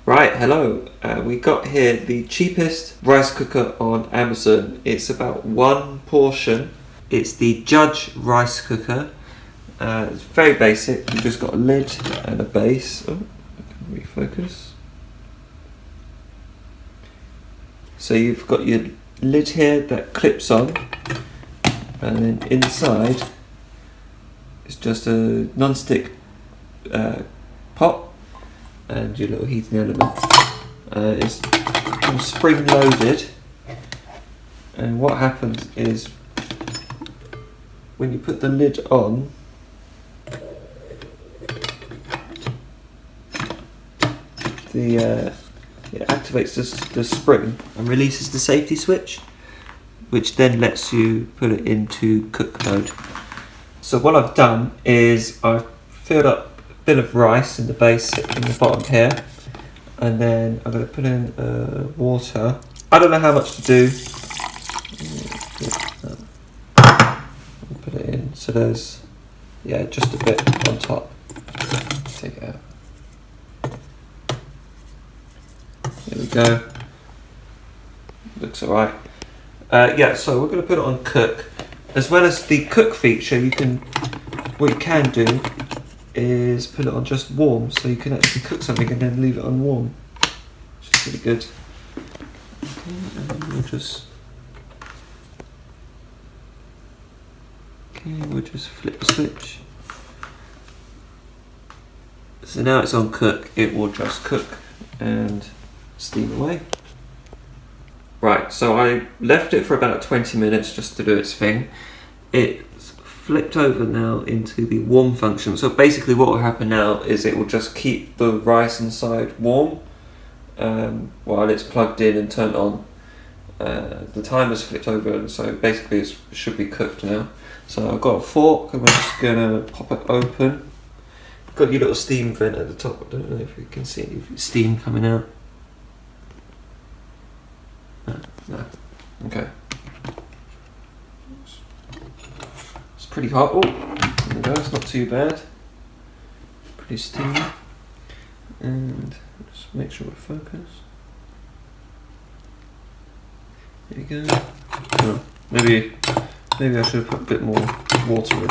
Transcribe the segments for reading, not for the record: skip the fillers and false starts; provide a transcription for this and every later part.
Right, hello. We got here the cheapest rice cooker on Amazon. It's about one portion. It's the Judge rice cooker. It's very basic. You've just got a lid and a base. Oh, I can refocus. So you've got your lid here that clips on, and then inside it's just a non-stick pot and your little heating element. It's spring loaded, and what happens is when you put the lid on, it activates the spring and releases the safety switch, which then lets you put it into cook mode. So what I've done is I've filled up a bit of rice in the base in the bottom here, and then I'm going to put in water. I don't know how much to do. I'll put it in. So there's, just a bit on top. Take it out. There we go. Looks alright. So we're going to put it on cook. As well as the cook feature, what you can do is put it on just warm, so you can actually cook something and then leave it on warm, which is really good. We'll just flip the switch. So now it's on cook, it will just cook and steam away. Right, so I left it for about 20 minutes just to do its thing. It's flipped over now into the warm function. So basically what will happen now is it will just keep the rice inside warm while it's plugged in and turned on. The timer's flipped over, so basically it should be cooked now. So I've got a fork and we're just going to pop it open. Got your little steam vent at the top. I don't know if you can see any steam coming out. No. Okay. It's pretty hot. Oh, there we go. It's not too bad. Pretty steamy. And just make sure we focus. There we go. Oh, maybe I should have put a bit more water in.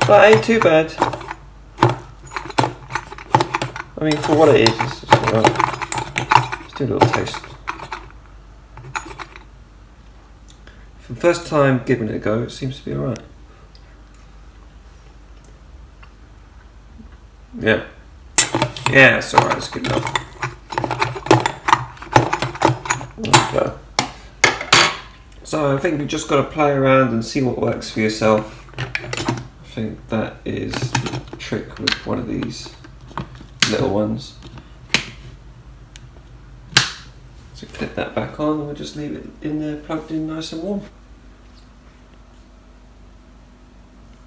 That ain't too bad. I mean, for what it is, it's just alright. Let's do a little taste. For the first time giving it a go, it seems to be alright. Yeah, it's alright, it's good enough. There we go. So I think you've just got to play around and see what works for yourself. I think that is the trick with one of these little ones. So clip that back on and we'll just leave it in there plugged in nice and warm.